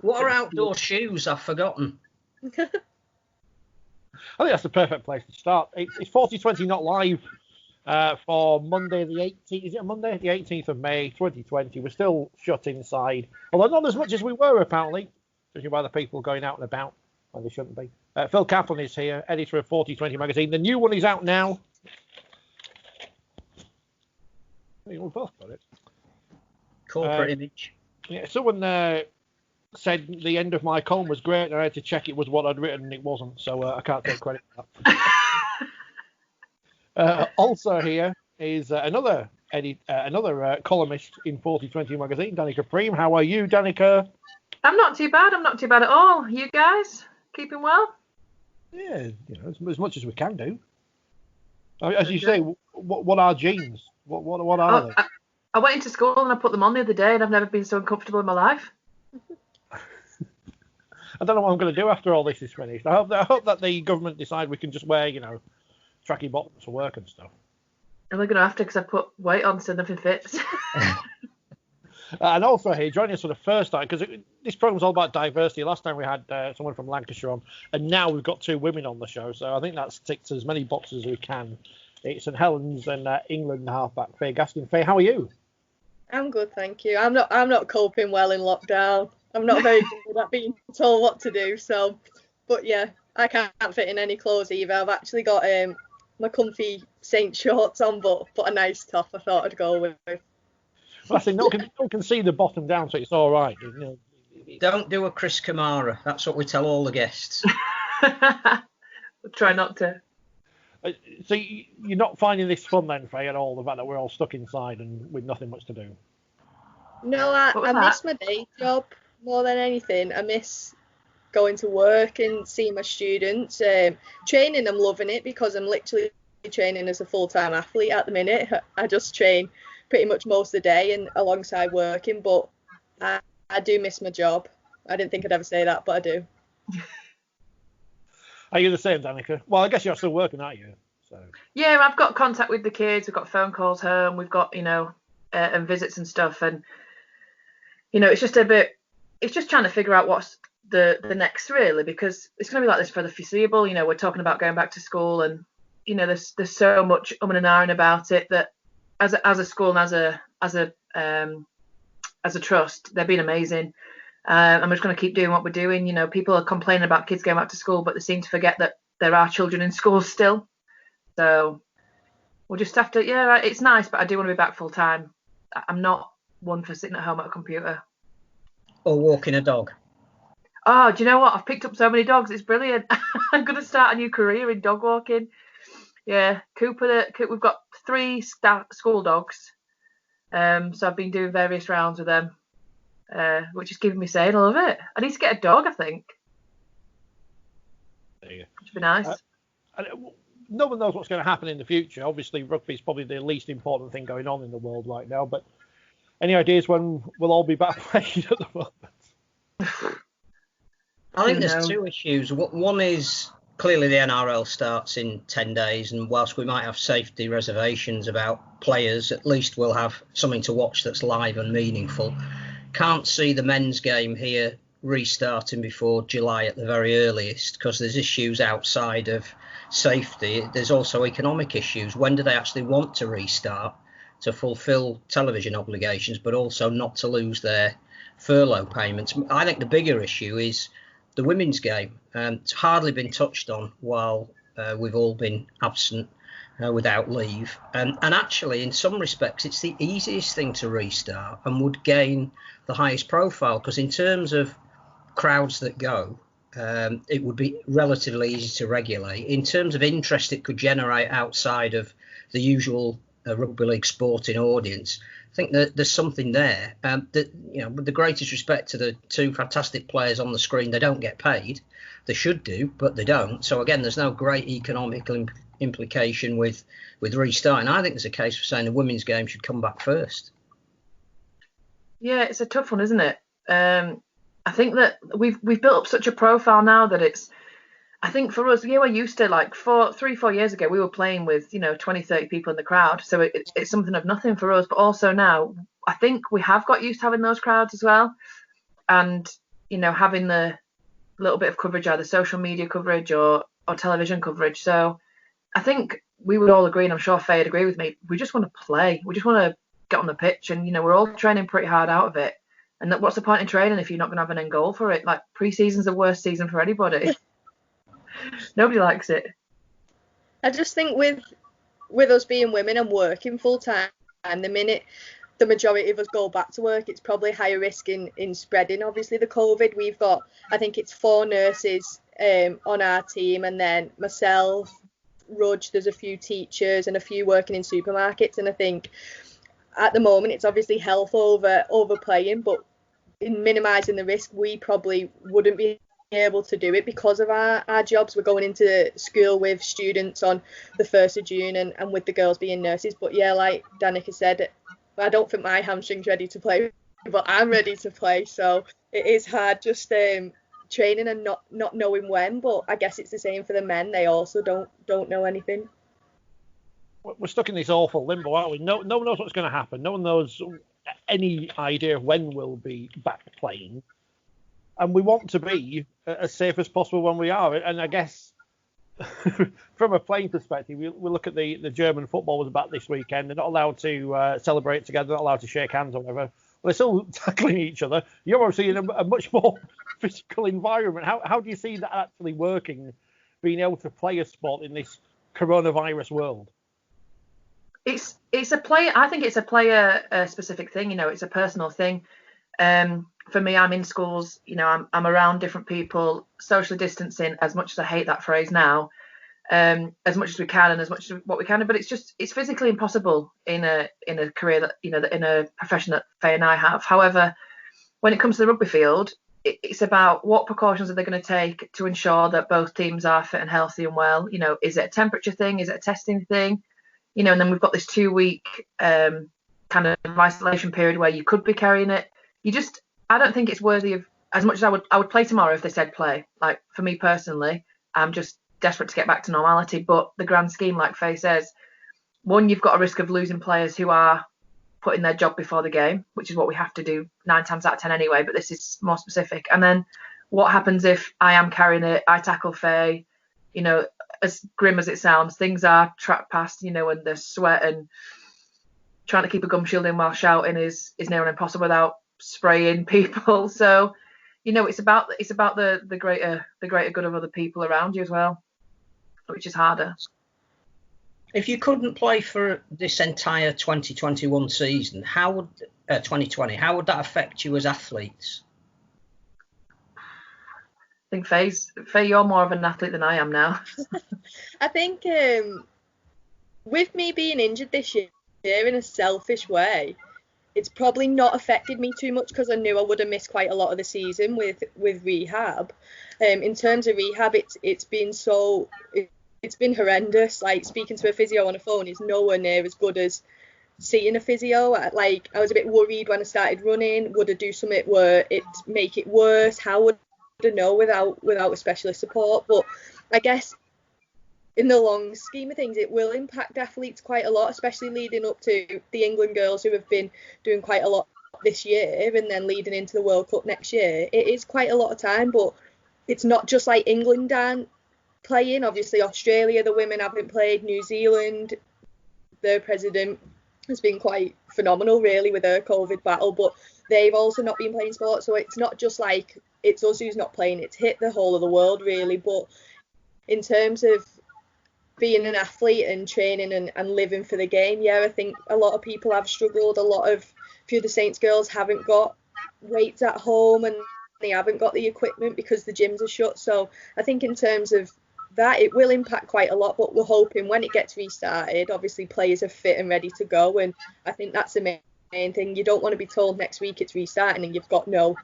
What are outdoor shoes? I've forgotten. I think that's the perfect place to start. It's Forty20 not live for Monday the 18th. Is it Monday? The 18th of May, 2020. We're still shut inside, although not as much as we were, apparently, judging by the people going out and about when they shouldn't be. Phil Kaplan is here, editor of Forty20 magazine. The new one is out now. We've both got it. Corporate image. Yeah, someone said the end of my column was great, and I had to check it was what I'd written, and it wasn't, so I can't take credit for that. Also here is another columnist in Forty20 magazine, Danika Priim. How are you, Danika? I'm not too bad. I'm not too bad at all. You guys keeping well? Yeah, as much as we can do. As you say, what are jeans? What are they? I went into school and I put them on the other day, and I've never been so uncomfortable in my life. I don't know what I'm going to do after all this is finished. I hope that the government decide we can just wear, tracky bottoms for work and stuff. And we're going to have to, because I put weight on so nothing fits. And also here, joining us for the first time, because this program's all about diversity. Last time we had someone from Lancashire on, and now we've got two women on the show. So I think that's ticked as many boxes as we can. It's St Helens and England halfback Faye Gaskin. Faye, how are you? I'm good, thank you. I'm not coping well in lockdown. I'm not very good at being told what to do. So, but yeah, I can't fit in any clothes either. I've actually got my comfy Saint shorts on, but a nice top. I thought I'd go with. Well, I think no one can see the bottom down, so it's all right. Don't do a Chris Kamara. That's what we tell all the guests. We'll try not to. So you're not finding this fun then, Faye, at all, the fact that we're all stuck inside and with nothing much to do? No, I miss my day job more than anything. I miss going to work and seeing my students. Training, I'm loving it because I'm literally training as a full-time athlete at the minute. I just train pretty much most of the day and alongside working, but I do miss my job. I didn't think I'd ever say that, but I do. Are you the same, Danika? Well, I guess you're still working, aren't you? So. Yeah, I've got contact with the kids. We've got phone calls home. We've got, and visits and stuff. And, it's just it's just trying to figure out what's the next, really, because it's going to be like this for the foreseeable. We're talking about going back to school, and, there's so much and ahhing about it that as a school and as a trust, they've been amazing. And we're just going to keep doing what we're doing. People are complaining about kids going back to school, but they seem to forget that there are children in schools still. So we'll just have to, it's nice, but I do want to be back full time. I'm not one for sitting at home at a computer. Or walking a dog. Oh, do you know what? I've picked up so many dogs. It's brilliant. I'm going to start a new career in dog walking. Yeah, Cooper, we've got 3 school dogs. So I've been doing various rounds with them. Which is giving me saying, I love it. I need to get a dog, I think. There you go. Which would be nice. No one knows what's going to happen in the future. Obviously, rugby is probably the least important thing going on in the world right now. But any ideas when we'll all be back playing at the moment? I think there's 2 issues. One is clearly the NRL starts in 10 days, and whilst we might have safety reservations about players, at least we'll have something to watch that's live and meaningful. Can't see the men's game here restarting before July at the very earliest, because there's issues outside of safety. There's also economic issues. When do they actually want to restart to fulfil television obligations, but also not to lose their furlough payments? I think the bigger issue is the women's game. It's hardly been touched on while we've all been absent without leave. And actually, in some respects, it's the easiest thing to restart and would gain the highest profile, because in terms of crowds that go, it would be relatively easy to regulate. In terms of interest it could generate outside of the usual rugby league sporting audience, I think that there's something there. With the greatest respect to the 2 fantastic players on the screen, they don't get paid. They should do, but they don't. So again, there's no great economical implication with restarting. I think there's a case for saying the women's game should come back first. Yeah, it's a tough one, isn't it? I think that we've built up such a profile now that I think for us, we're used to, like 3-4 years ago, we were playing with 20-30 people in the crowd, so it's something of nothing for us. But also now, I think we have got used to having those crowds as well, and having the little bit of coverage, either social media coverage or television coverage. So I think we would all agree, and I'm sure Faye would agree with me, we just want to play. We just want to get on the pitch, and we're all training pretty hard out of it. And what's the point in training if you're not going to have an end goal for it? Like, pre-season's the worst season for anybody. Nobody likes it. I just think with us being women and working full time, the minute the majority of us go back to work, it's probably higher risk in spreading, obviously, the COVID. We've got, I think it's 4 nurses on our team, and then myself, Rudge, there's a few teachers and a few working in supermarkets. And I think at the moment it's obviously health over playing, but in minimising the risk, we probably wouldn't be able to do it because of our jobs. We're going into school with students on the 1st of June and with the girls being nurses. But yeah, like Danika said, I don't think my hamstring's ready to play, but I'm ready to play. So it is hard just training and not knowing when. But I guess it's the same for the men. They also don't know anything. We're stuck in this awful limbo, aren't we? No one knows what's going to happen. No one knows any idea of when we'll be back playing. And we want to be as safe as possible when we are. And I guess from a playing perspective, we look at the German football was back this weekend. They're not allowed to celebrate together, not allowed to shake hands or whatever. Well, they're still tackling each other. You're obviously in a much more physical environment. How do you see that actually working, being able to play a sport in this coronavirus world? It's a player. I think it's a player specific thing. It's a personal thing. For me, I'm in schools. I'm around different people, socially distancing. As much as I hate that phrase now, as much as we can and as much as what we can. But it's physically impossible in a career that in a profession that Faye and I have. However, when it comes to the rugby field, it's about what precautions are they going to take to ensure that both teams are fit and healthy and well. Is it a temperature thing? Is it a testing thing? And then we've got this 2-week kind of isolation period where you could be carrying it. I don't think it's worthy of, as much as I would play tomorrow if they said play. Like, for me personally, I'm just desperate to get back to normality. But the grand scheme, like Faye says, one, you've got a risk of losing players who are putting their job before the game, which is what we have to do 9 times out of 10 anyway, but this is more specific. And then what happens if I am carrying it, I tackle Faye, as grim as it sounds, things are tracked past, and the sweat and trying to keep a gum shield in while shouting is near impossible without spraying people. So, it's about the greater good of other people around you as well, which is harder. If you couldn't play for this entire 2021 season, 2020, how would that affect you as athletes? I think Faye, you're more of an athlete than I am now. I think with me being injured this year in a selfish way, it's probably not affected me too much because I knew I would have missed quite a lot of the season with rehab. In terms of rehab, it's been horrendous. Like, speaking to a physio on a phone is nowhere near as good as seeing a physio. Like, I was a bit worried when I started running. Would I do something where it make it worse? How would I know without a specialist support? But I guess in the long scheme of things, it will impact athletes quite a lot, especially leading up to the England girls who have been doing quite a lot this year and then leading into the World Cup next year. It is quite a lot of time, but it's not just like England aren't playing. Obviously, Australia, the women haven't played. New Zealand, their president has been quite phenomenal, really, with her COVID battle, but they've also not been playing sport. So it's not just like it's us who's not playing. It's hit the whole of the world, really. But in terms of being an athlete and training and living for the game, yeah, I think a lot of people have struggled. A few of the Saints girls haven't got weights at home and they haven't got the equipment because the gyms are shut. So I think in terms of that, it will impact quite a lot, but we're hoping when it gets restarted, obviously players are fit and ready to go, and I think that's the main thing. You don't want to be told next week it's restarting and you've got no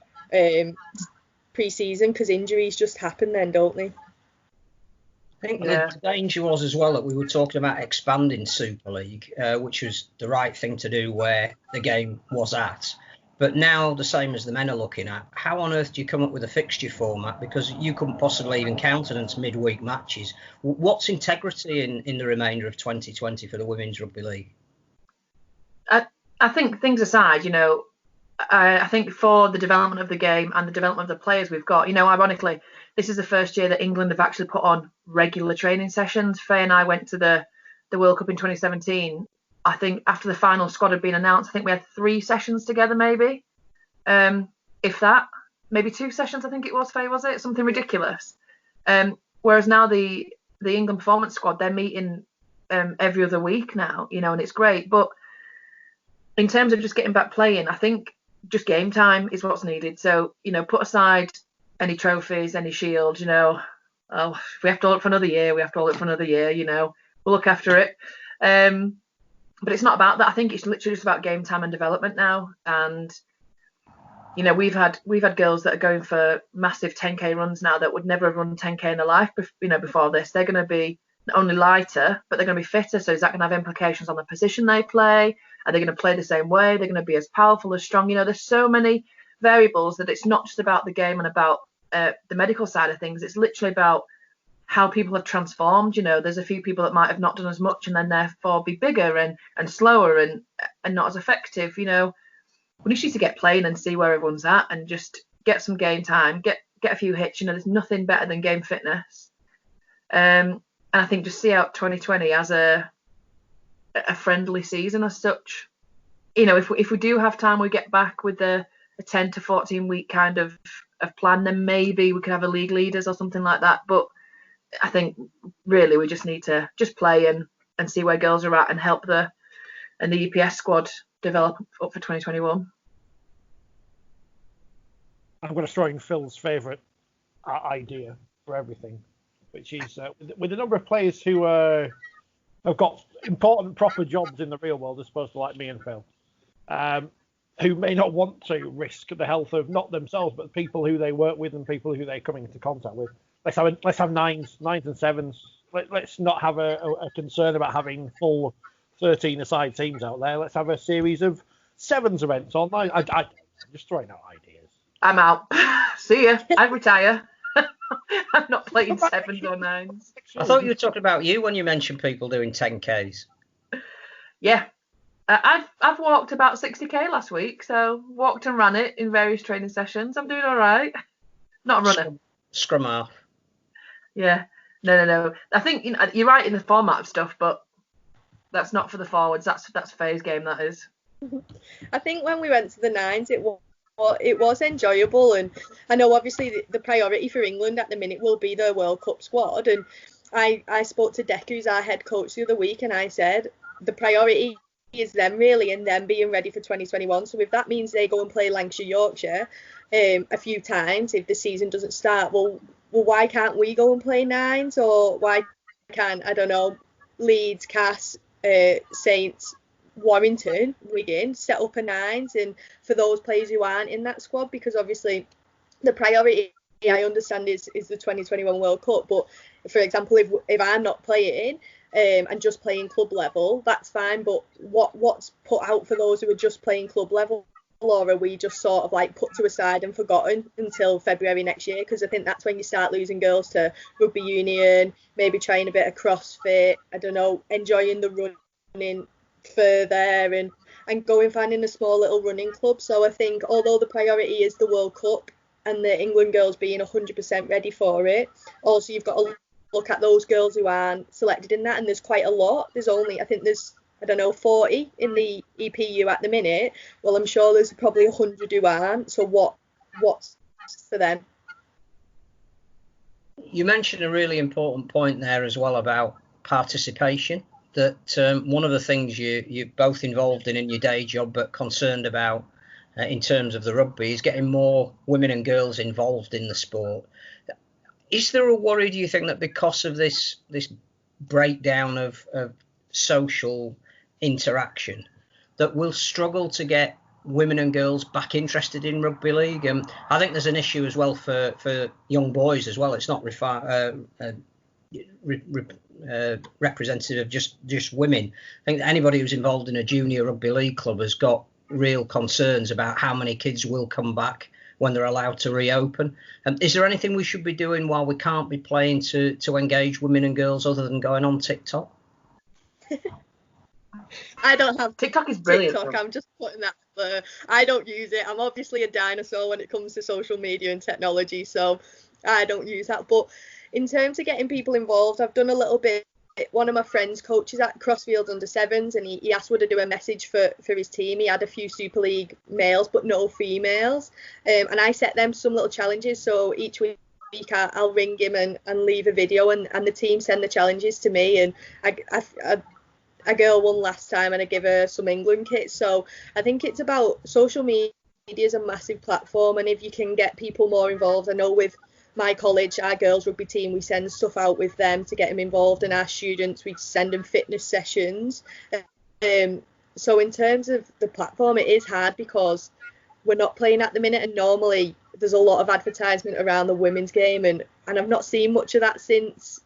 pre-season, because injuries just happen then, don't they? I think the danger was as well that we were talking about expanding Super League, which was the right thing to do where the game was at. But now, the same as the men are looking at, how on earth do you come up with a fixture format? Because you couldn't possibly even countenance midweek matches. What's integrity in the remainder of 2020 for the Women's Rugby League? I think, things aside, I think for the development of the game and the development of the players we've got, ironically, this is the first year that England have actually put on regular training sessions. Faye and I went to the World Cup in 2017. I think after the final squad had been announced, I think we had 3 sessions together, maybe, if that, maybe 2 sessions. I think it was, Faye, was it something ridiculous? Whereas now the England performance squad, they're meeting every other week now, and it's great. But in terms of just getting back playing, I think just game time is what's needed. So, put aside any trophies, any shields, if we have to hold it for another year, we have to hold it for another year, we'll look after it. But it's not about that. I think it's literally just about game time and development now. And, we've had girls that are going for massive 10K runs now that would never have run 10K in their life, before this. They're going to be not only lighter, but they're going to be fitter. So is that going to have implications on the position they play? Are they going to play the same way? They're going to be as powerful, as strong. There's so many variables that it's not just about the game and about the medical side of things. It's literally about how people have transformed. There's a few people that might have not done as much and then therefore be bigger and slower and not as effective. We just need to get playing and see where everyone's at and just get some game time, get a few hits. There's nothing better than game fitness. And I think just see out 2020 as a friendly season as such. If we do have time, we get back with a 10 to 14 week kind of plan, then maybe we could have a league leaders or something like that. But I think really we just need to just play and see where girls are at and help the EPS squad develop up for 2021. I'm going to throw in Phil's favourite idea for everything, which is with a number of players who have got important, proper jobs in the real world, as opposed to like me and Phil, who may not want to risk the health of not themselves, but people who they work with and people who they come into contact with. Let's have nines and sevens. Let's not have a concern about having full 13-a-side teams out there. Let's have a series of sevens events or nine. I'm just throwing out ideas. I'm out. See ya. I retire. I'm not playing sevens or nines. I thought you were talking about you when you mentioned people doing 10Ks. Yeah. I've walked about 60K last week, so walked and ran it in various training sessions. I'm doing all right. Not a runner. Scrum half. Yeah. No. I think you're right in the format of stuff, but that's not for the forwards. That's Faye's game, that is. I think when we went to the nines, it was enjoyable, and I know obviously the priority for England at the minute will be the World Cup squad. And I spoke to Deck, who's our head coach, the other week, and I said the priority is them really, and them being ready for 2021. So if that means they go and play Lancashire, Yorkshire a few times if the season doesn't start, well, why can't we go and play nines? Or why can't, I don't know, Leeds, Cass, Saints, Warrington, Wigan set up a nines, and for those players who aren't in that squad, because obviously the priority, I understand, is the 2021 World Cup. But for example, if I'm not playing and just playing club level, that's fine. But what's put out for those who are just playing club level? Or are we just sort of like put to a side and forgotten until February next year? Because I think that's when you start losing girls to rugby union, maybe trying a bit of CrossFit, I don't know, enjoying the running further and going finding a small little running club. So I think although the priority is the World Cup and the England girls being 100% ready for it, also you've got to look at those girls who aren't selected in that, and there's quite a lot. There's 40 in the EPU at the minute. Well, I'm sure there's probably 100 who aren't. So what's for them? You mentioned a really important point there as well about participation. That one of the things you're both involved in your day job, but concerned about in terms of the rugby, is getting more women and girls involved in the sport. Is there a worry, do you think, that because of this breakdown of social interaction, that we'll struggle to get women and girls back interested in rugby league? I think there's an issue as well for young boys as well. It's not representative of just women. I think that anybody who's involved in a junior rugby league club has got real concerns about how many kids will come back when they're allowed to reopen. Is there anything we should be doing while we can't be playing to engage women and girls other than going on TikTok? I don't have TikTok is brilliant. TikTok, I'm just putting that there. I don't use it. I'm obviously a dinosaur when it comes to social media and technology, so I don't use that. But in terms of getting people involved, I've done a little bit. One of my friends coaches at Crossfields under sevens, and he asked would I do a message for his team. He had a few Super League males but no females, and I set them some little challenges. So each week I'll ring him and leave a video, and the team send the challenges to me, and a girl won last time and I give her some England kits. So I think it's about social media is a massive platform, and if you can get people more involved. I know with my college, our girls rugby team, we send stuff out with them to get them involved, and our students, we send them fitness sessions. So in terms of the platform, it is hard because we're not playing at the minute, and normally there's a lot of advertisement around the women's game, and I've not seen much of that since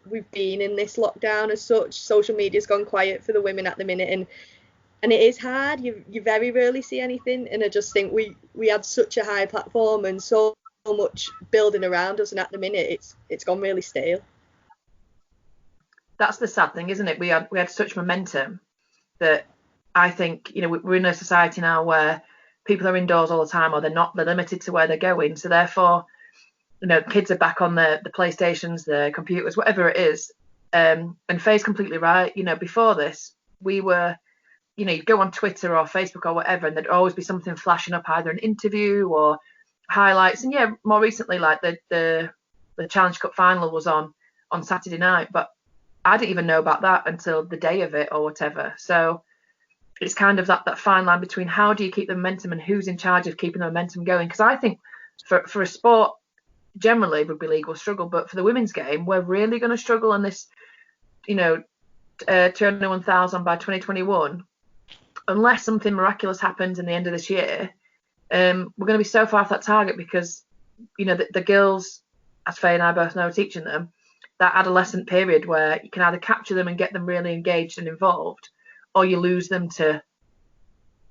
we've been in this lockdown as such. Social media's gone quiet for the women at the minute, and it is hard. You very rarely see anything, and I just think we had such a high platform and so much building around us, and at the minute it's gone really stale. That's the sad thing, isn't it? We had such momentum that I think, you know, we're in a society now where people are indoors all the time, or they're limited to where they're going, so therefore, you know, kids are back on the PlayStations, the computers, whatever it is. And Faye's completely right. You know, before this, we were, you know, you'd go on Twitter or Facebook or whatever, and there'd always be something flashing up, either an interview or highlights. And yeah, more recently, like the Challenge Cup final was on Saturday night, but I didn't even know about that until the day of it or whatever. So it's kind of that fine line between how do you keep the momentum and who's in charge of keeping the momentum going. Because I think for a sport, generally rugby league will struggle, but for the women's game, we're really going to struggle in this, you know, 201,000 by 2021, unless something miraculous happens in the end of this year. We're going to be so far off that target because, you know, the girls, as Faye and I both know, teaching them, that adolescent period where you can either capture them and get them really engaged and involved, or you lose them to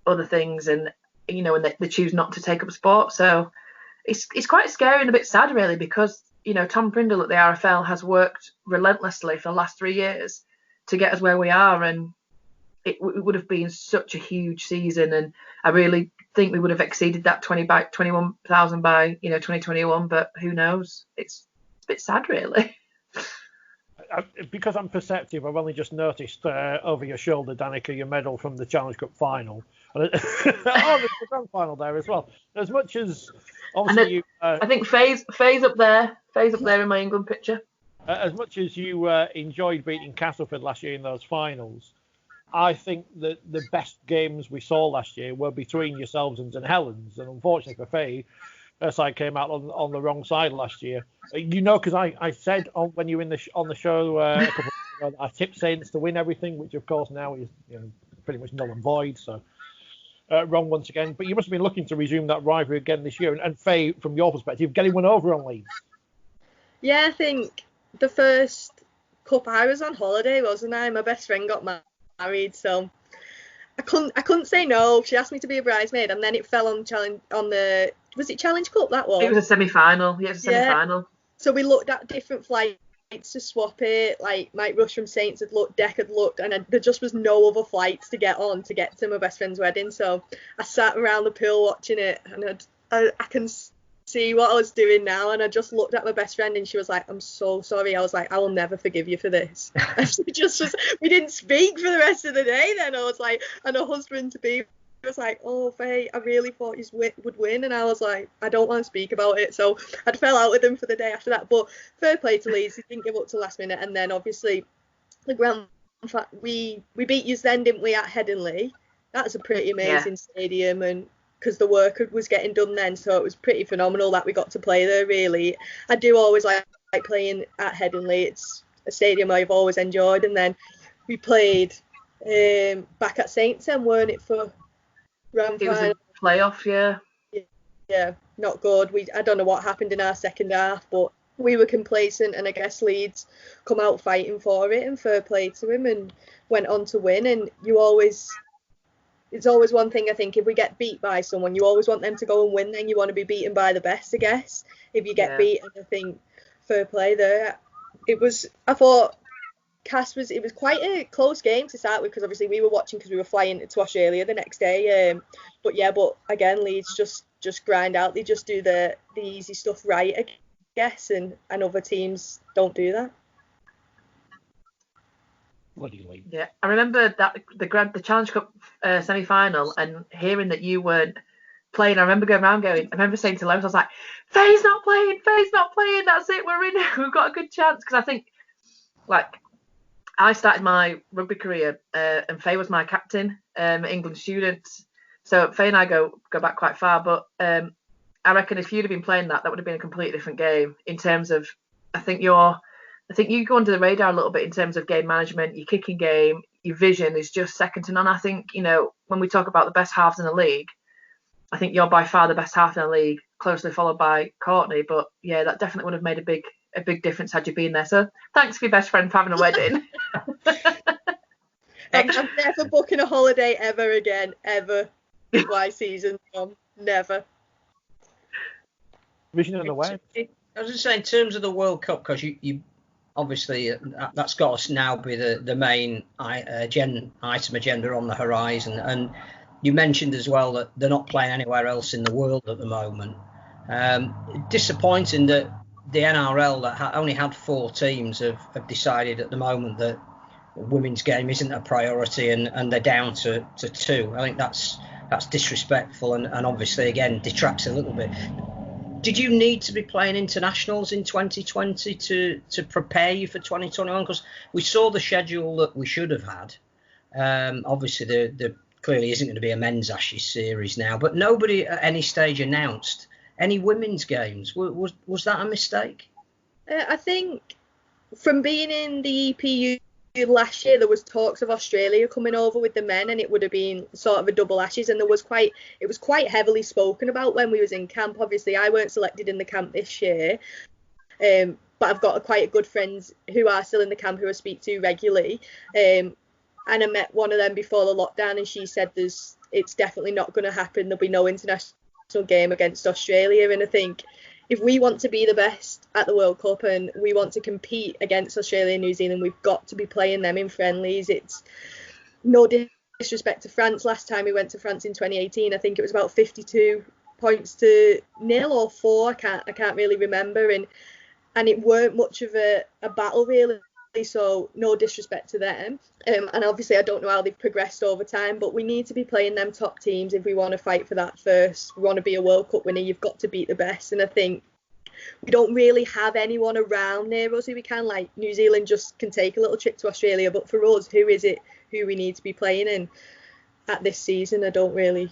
other things, and, you know, and they choose not to take up sport. So it's quite scary and a bit sad, really, because, you know, Tom Prindle at the RFL has worked relentlessly for the last 3 years to get us where we are, and it would have been such a huge season, and I really think we would have exceeded that 21,000 by, you know, 2021, but who knows? It's a bit sad, really. Because I'm perceptive, I've only just noticed over your shoulder, Danika, your medal from the Challenge Cup final. Oh, there's the grand final there as well. As much as obviously you, I think Faye's up there. Faye's up there in my England picture. As much as you enjoyed beating Castleford last year in those finals, I think that the best games we saw last year were between yourselves and St Helens, and unfortunately for Faye, her side came out on the wrong side last year. You know, because I said when you were on the show a couple of weeks ago, I tipped Saints to win everything, which of course now is, you know, pretty much null and void. So wrong once again. But you must have been looking to resume that rivalry again this year. And Faye, from your perspective, getting one over on Leeds. Yeah, I think the first cup I was on holiday, wasn't I? My best friend got married, so I couldn't say no. She asked me to be a bridesmaid, and then it fell on the was it Challenge Cup that was? It was a semi-final. Yeah, it was a semi-final. Yeah. So we looked at different flights to swap it. Like Mike Rush from Saints had looked, Deck had looked, and there just was no other flights to get on to get to my best friend's wedding. So I sat around the pool watching it, and I can see what I was doing now, and I just looked at my best friend, and she was like, "I'm so sorry." I was like, "I will never forgive you for this." We didn't speak for the rest of the day. Then I was like, and her husband to be was like, "Oh, Faye, I really thought you would win," and I was like, "I don't want to speak about it." So I fell out with them for the day after that. But fair play to Leeds, they didn't give up till last minute, and then obviously the grand we beat you then, didn't we, at Headingley? That's a pretty amazing stadium, and because the work was getting done then, so it was pretty phenomenal that we got to play there. Really, I do always like playing at Headingley. It's a stadium I've always enjoyed. And then we played back at Saints, and weren't it for round final? It was a playoff, yeah, not good. I don't know what happened in our second half, but we were complacent, and I guess Leeds come out fighting for it, and fair play to him, and went on to win. And it's always one thing, I think, if we get beat by someone, you always want them to go and win, then you want to be beaten by the best, I guess. If you get beaten, I think fair play there. I thought it was quite a close game to start with, because obviously we were watching because we were flying to Australia the next day. But again, Leeds just grind out. They just do the easy stuff right, I guess, and other teams don't do that. Yeah, I remember that the Challenge Cup semi-final, and hearing that you weren't playing. I remember going around I remember saying to Lois, I was like, Faye's not playing, that's it, we're in, we've got a good chance. Because I think, like, I started my rugby career and Faye was my captain, England students. So Faye and I go back quite far, but I reckon if you'd have been playing that would have been a completely different game in terms of, I think you go under the radar a little bit in terms of game management. Your kicking game, your vision is just second to none. I think, when we talk about the best halves in the league, I think you're by far the best half in the league, closely followed by Courtney. But yeah, that definitely would have made a big difference had you been there. So thanks for your best friend for having a wedding. I'm never booking a holiday ever again, ever. Why season? Never. Vision on the way. I was just saying, in terms of the World Cup, because you obviously that's got to now be the main item agenda on the horizon. And you mentioned as well that they're not playing anywhere else in the world at the moment. Disappointing that the NRL, that only had 4 teams, have decided at the moment that the women's game isn't a priority, and they're down to 2. I think that's disrespectful, and obviously again detracts a little bit. Did you need to be playing internationals in 2020 to prepare you for 2021? Because we saw the schedule that we should have had. Obviously, there clearly isn't going to be a men's Ashes series now, but nobody at any stage announced any women's games. Was that a mistake? I think from being in the EPU last year, there was talks of Australia coming over with the men, and it would have been sort of a double Ashes, and it was quite heavily spoken about when we was in camp. Obviously, I weren't selected in the camp this year, but I've got quite good friends who are still in the camp who I speak to regularly, and I met one of them before the lockdown, and she said it's definitely not going to happen. There'll be no international game against Australia. And I think if we want to be the best at the World Cup and we want to compete against Australia and New Zealand, we've got to be playing them in friendlies. It's no disrespect to France. Last time we went to France in 2018, I think it was about 52 points to 0 or 4. I can't really remember, and it weren't much of a battle really. So no disrespect to them, and obviously I don't know how they've progressed over time, but we need to be playing them top teams if we want to fight for that first. We want to be a World Cup winner, you've got to beat the best, and I think we don't really have anyone around near us who we can, like New Zealand just can take a little trip to Australia, but for us, who we need to be playing in at this season? I don't really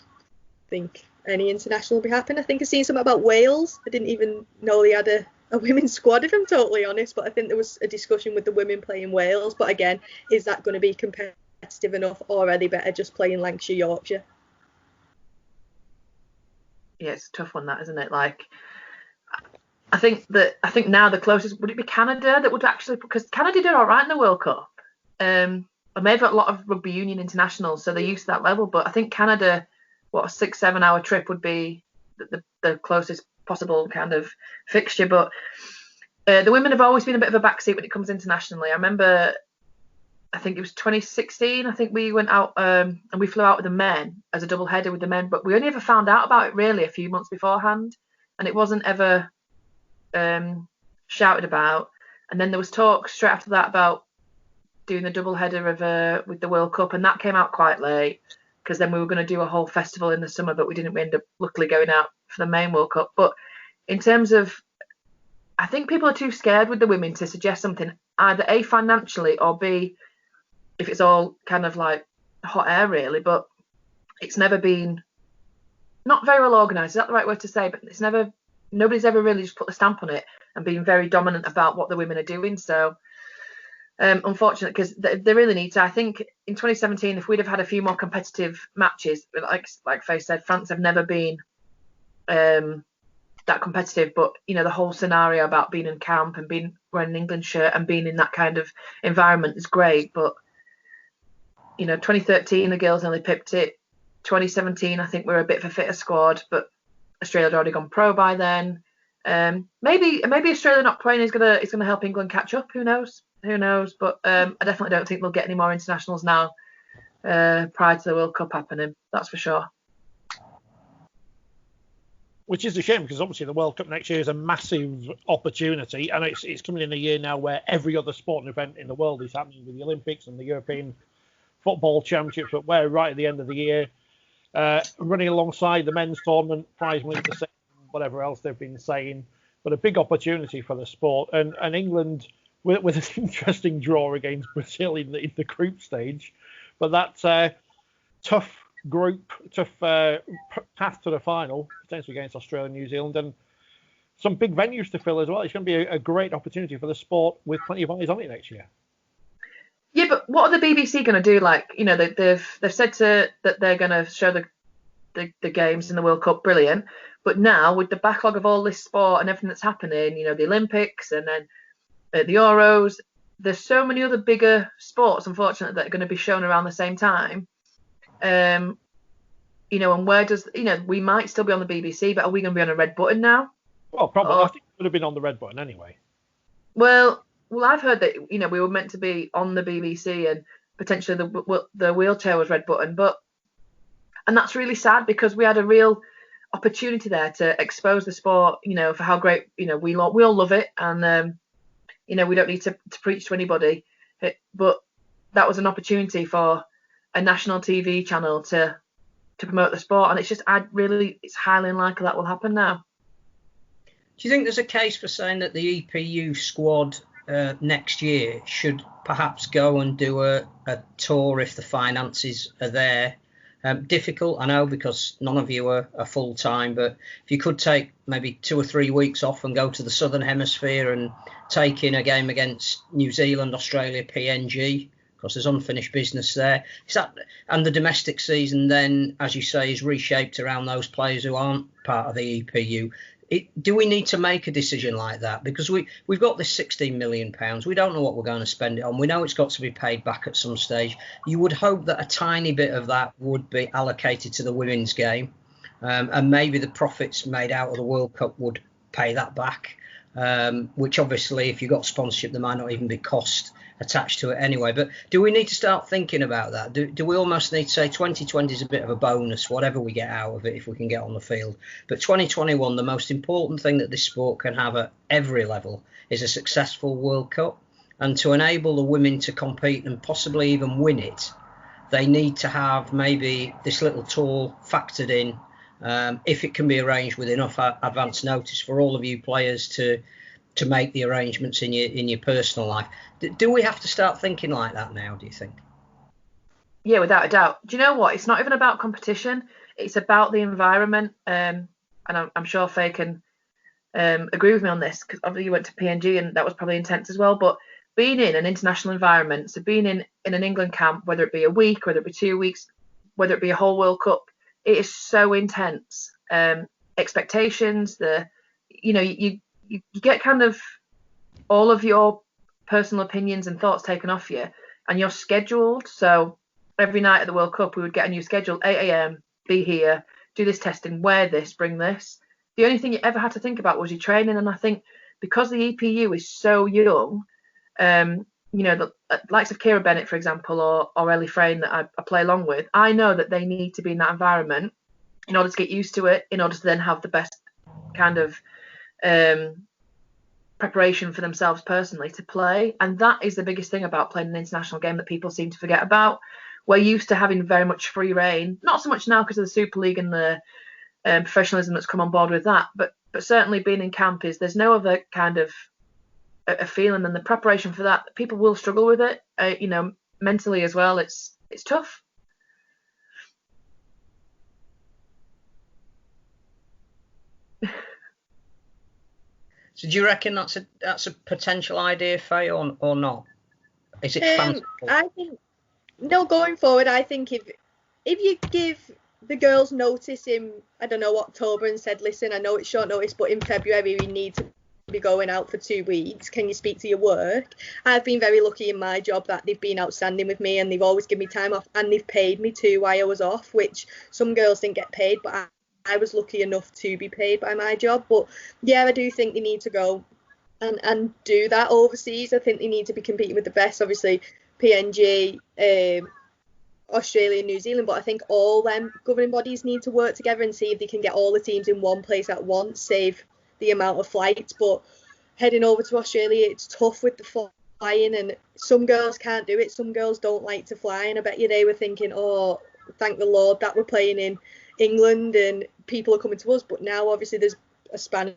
think any international will be happening. I think I've seen something about Wales. I didn't even know they had a women's squad, if I'm totally honest, but I think there was a discussion with the women playing Wales. But again, is that going to be competitive enough, or are they better just playing Lancashire, Yorkshire? Yeah, it's a tough one, that, isn't it? Like, I think now the closest, would it be Canada that would actually, because Canada did all right in the World Cup, and they've got a lot of rugby union internationals, so they're used to that level. But I think Canada, a 6-7 hour trip would be the closest possible kind of fixture. But the women have always been a bit of a backseat when it comes internationally. I remember, I think it was 2016, I think we went out and we flew out with the men as a double header with the men, but we only ever found out about it really a few months beforehand, and it wasn't ever shouted about. And then there was talk straight after that about doing the double header with the World Cup, and that came out quite late, because then we were going to do a whole festival in the summer, but we didn't end up luckily going out for the main World Cup. But in terms of, I think people are too scared with the women to suggest something, either A, financially, or B, if it's all kind of like hot air really. But it's never been, not very well organised, is that the right word to say? But nobody's ever really just put the stamp on it and been very dominant about what the women are doing. So unfortunate, because they really need to. I think in 2017, if we'd have had a few more competitive matches, like Faye said, France have never been that competitive. But the whole scenario about being in camp and wearing an England shirt and being in that kind of environment is great. But 2013 the girls only pipped it. 2017 I think we're a bit of a fitter squad, but Australia had already gone pro by then. Maybe Australia not playing is gonna help England catch up. Who knows? Who knows? But I definitely don't think they'll get any more internationals now prior to the World Cup happening. That's for sure. Which is a shame, because obviously the World Cup next year is a massive opportunity, and it's coming in a year now where every other sporting event in the world is happening, with the Olympics and the European Football Championships. But we're right at the end of the year, running alongside the men's tournament, prize money the same, whatever else they've been saying. But a big opportunity for the sport, and England with an interesting draw against Brazil in the group stage. But that's tough path to the final, potentially against Australia and New Zealand, and some big venues to fill as well. It's going to be a great opportunity for the sport, with plenty of eyes on it next year. Yeah, but what are the BBC going to do? Like, you know, they've said that they're going to show the games in the World Cup, brilliant. But now, with the backlog of all this sport and everything that's happening, you know, the Olympics and then the Euros, there's so many other bigger sports, unfortunately, that are going to be shown around the same time. You know, and where does, you know, we might still be on the BBC, but are we going to be on a red button now? Well, probably. I think it would have been on the red button anyway. Well, I've heard that, you know, we were meant to be on the BBC and potentially the wheelchair was red button, and that's really sad, because we had a real opportunity there to expose the sport, you know, for how great, you know, we all love it, and you know, we don't need to preach to anybody, but that was an opportunity for a national TV channel to promote the sport, and it's just it's highly unlikely that will happen now. Do you think there's a case for saying that the EPU squad next year should perhaps go and do a tour if the finances are there? Difficult, I know, because none of you are full time, but if you could take maybe 2 or 3 weeks off and go to the Southern Hemisphere and take in a game against New Zealand, Australia, PNG, because there's unfinished business there. And the domestic season then, as you say, is reshaped around those players who aren't part of the EPU. Do we need to make a decision like that? Because we've got this £16 million. We don't know what we're going to spend it on. We know it's got to be paid back at some stage. You would hope that a tiny bit of that would be allocated to the women's game, and maybe the profits made out of the World Cup would pay that back, which obviously, if you've got sponsorship, there might not even be cost attached to it anyway. But do we need to start thinking about that? Do we almost need to say 2020 is a bit of a bonus, whatever we get out of it, if we can get on the field? But 2021, the most important thing that this sport can have at every level is a successful World Cup. And to enable the women to compete and possibly even win it, they need to have maybe this little tour factored in, if it can be arranged with enough advance notice for all of you players to make the arrangements in your personal life. Do we have to start thinking like that now, do you think? Yeah, without a doubt. Do you know what? It's not even about competition. It's about the environment. And I'm sure Faye can agree with me on this, because obviously you went to PNG and that was probably intense as well. But being in an international environment, so being in an England camp, whether it be a week, whether it be 2 weeks, whether it be a whole World Cup, it is so intense. Expectations, you get kind of all of your personal opinions and thoughts taken off you, and you're scheduled. So every night at the World Cup, we would get a new schedule: 8 a.m, be here, do this testing, wear this, bring this. The only thing you ever had to think about was your training. And I think because the EPU is so young, the likes of Kira Bennett, for example, or Ellie Frayne that I play along with, I know that they need to be in that environment in order to get used to it, in order to then have the best kind of preparation for themselves personally to play. And that is the biggest thing about playing an international game that people seem to forget about. We're used to having very much free reign, not so much now because of the Super League and the professionalism that's come on board with that, but certainly being in camp there's no other kind of a feeling, and the preparation for that, people will struggle with it, mentally as well. It's tough. So do you reckon that's a potential idea, Faye, or not? Is it fanciful? I think no. Going forward, I think if you give the girls notice in, I don't know, October, and said, listen, I know it's short notice, but in February we need to be going out for 2 weeks. Can you speak to your work? I've been very lucky in my job that they've been outstanding with me, and they've always given me time off, and they've paid me too while I was off, which some girls didn't get paid, but I was lucky enough to be paid by my job. But yeah, I do think they need to go and do that overseas. I think they need to be competing with the best. Obviously, PNG, Australia, New Zealand, but I think all them governing bodies need to work together and see if they can get all the teams in one place at once, save the amount of flights. But heading over to Australia, it's tough with the flying, and some girls can't do it. Some girls don't like to fly, and I bet you they were thinking, oh, thank the Lord that we're playing in England and people are coming to us. But now obviously there's a spanner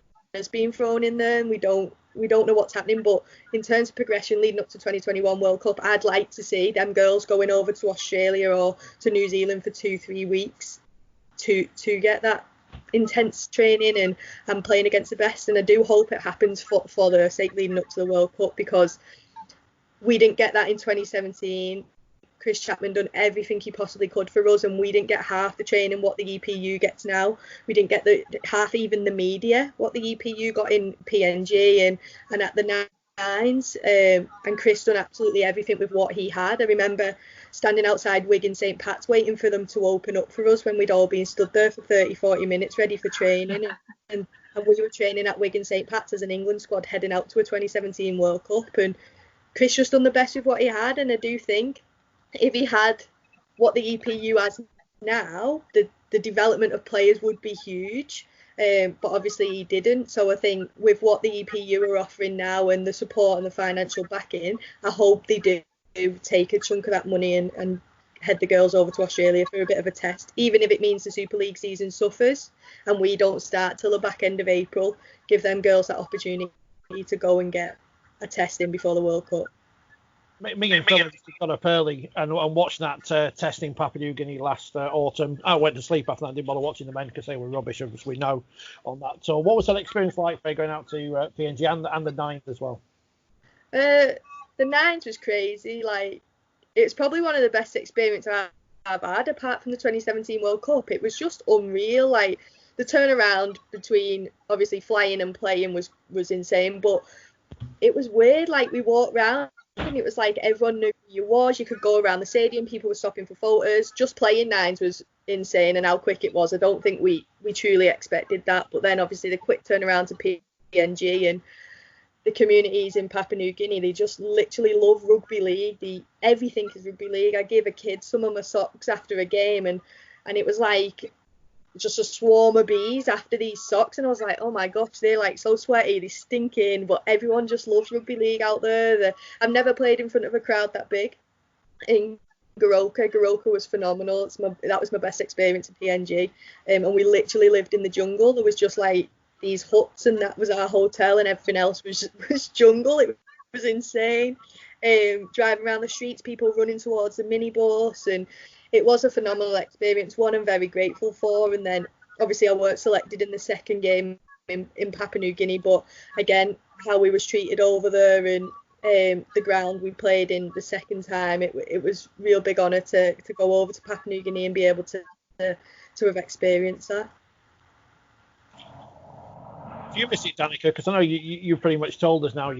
being thrown in there, and we don't know what's happening. But in terms of progression leading up to 2021 World Cup, I'd like to see them girls going over to Australia or to New Zealand for 2-3 weeks to get that intense training and playing against the best. And I do hope it happens for their sake leading up to the World Cup, because we didn't get that in 2017. Chris Chapman done everything he possibly could for us, and we didn't get half the training what the EPU gets now. We didn't get the half even the media what the EPU got in PNG and at the nines. And Chris done absolutely everything with what he had. I remember standing outside Wigan St Pat's waiting for them to open up for us when we'd all been stood there for 30-40 minutes ready for training, and we were training at Wigan St Pat's as an England squad heading out to a 2017 World Cup, and Chris just done the best with what he had. And I do think if he had what the EPU has now, the development of players would be huge. But obviously he didn't. So I think with what the EPU are offering now and the support and the financial backing, I hope they do take a chunk of that money and head the girls over to Australia for a bit of a test, even if it means the Super League season suffers and we don't start till the back end of April. Give them girls that opportunity to go and get a test in before the World Cup. Me and Phil got up early and watched that test in Papua New Guinea last autumn. I went to sleep after that. I didn't bother watching the men because they were rubbish, as we know on that. So what was that experience like for going out to PNG and the nines as well? The nines was crazy. Like, it's probably one of the best experiences I've had apart from the 2017 World Cup. It was just unreal. Like, the turnaround between obviously flying and playing was insane, but it was weird. Like, we walked around and it was like everyone knew who you was. You could go around the stadium, people were stopping for photos. Just playing nines was insane, and how quick it was. I don't think we truly expected that. But then obviously the quick turnaround to PNG and the communities in Papua New Guinea, they just literally love rugby league. Everything is rugby league. I gave a kid some of my socks after a game, and it was like just a swarm of bees after these socks, and I was like, oh my gosh, they're like so sweaty, they're stinking, but everyone just loves rugby league out there. I've never played in front of a crowd that big. In Goroka was phenomenal. That was my best experience in PNG, and we literally lived in the jungle. There was just like these huts, and that was our hotel, and everything else was jungle. It was insane. Driving around the streets, people running towards the minibus, and it was a phenomenal experience, one I'm very grateful for. And then obviously I weren't selected in the second game in Papua New Guinea, but again, how we was treated over there and the ground we played in the second time, it was a real big honour to go over to Papua New Guinea and be able to have experienced that. Do you miss it, Danika? Because I know you pretty much told us now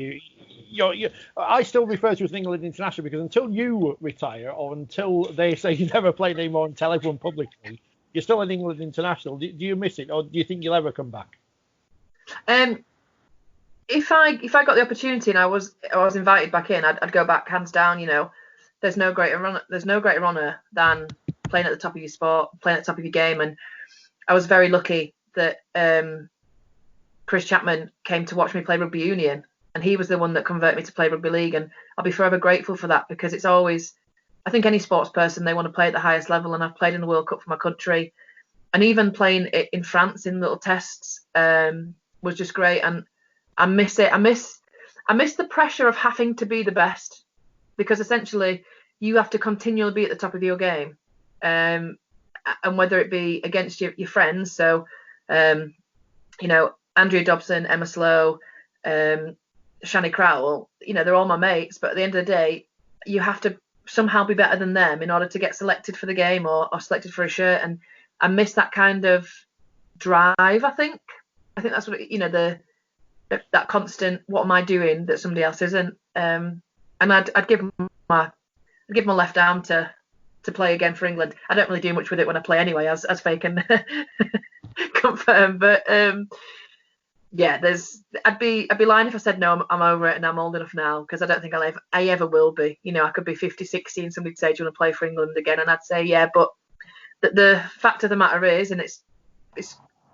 I still refer to you as an England international, because until you retire or until they say you never played anymore and tell everyone publicly, you're still an England international. Do you miss it, or do you think you'll ever come back? If I got the opportunity and I was invited back in, I'd go back hands down. You know, there's no greater honour than playing at the top of your sport, playing at the top of your game. And I was very lucky that Chris Chapman came to watch me play rugby union. And he was the one that converted me to play rugby league, and I'll be forever grateful for that, because it's always, I think any sports person, they want to play at the highest level, and I've played in the World Cup for my country, and even playing in France in little tests was just great. And I miss it. I miss the pressure of having to be the best, because essentially you have to continually be at the top of your game, and whether it be against your friends. So Andrea Dobson, Emma Slow, Shani Crowell, they're all my mates, but at the end of the day, you have to somehow be better than them in order to get selected for the game or selected for a shirt. And I miss that kind of drive. I think that's what that constant, what am I doing that somebody else isn't? And I'd give my left arm to play again for England. I don't really do much with it when I play anyway, as Faye can confirm. But Yeah, I'd be lying if I said no, I'm over it and I'm old enough now, because I don't think I ever will be. You know, I could be 50, 60 and somebody'd say, do you want to play for England again? And I'd say, yeah, but the fact of the matter is, and it's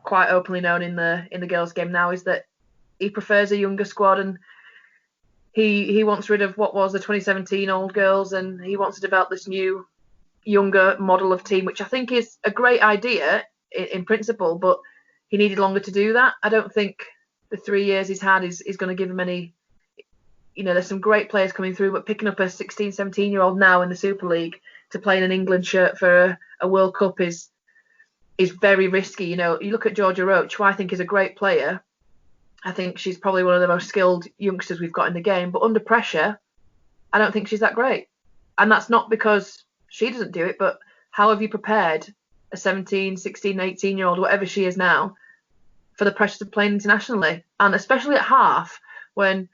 quite openly known in the girls' game now, is that he prefers a younger squad, and he wants rid of what was the 2017 old girls, and he wants to develop this new younger model of team, which I think is a great idea in principle, but he needed longer to do that. I don't think the 3 years he's had is going to give him any. You know, there's some great players coming through, but picking up a 16, 17-year-old now in the Super League to play in an England shirt for a World Cup is very risky. You know, you look at Georgia Roach, who I think is a great player. I think she's probably one of the most skilled youngsters we've got in the game, but under pressure, I don't think she's that great. And that's not because she doesn't do it, but how have you prepared a 17, 16, 18-year-old, whatever she is now, for the pressures of playing internationally? And especially at half, when,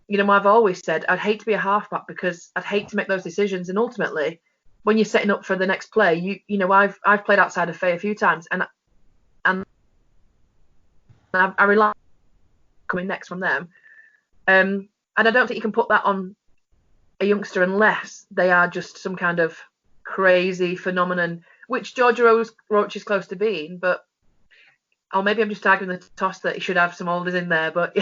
you know, I've always said I'd hate to be a halfback because I'd hate to make those decisions. And ultimately, when you're setting up for the next play, you know, I've played outside of Faye a few times, and I rely on coming next from them. And I don't think you can put that on a youngster unless they are just some kind of crazy phenomenon, which Georgia Roach is close to being. But, or maybe I'm just arguing the toss that he should have some olders in there. But,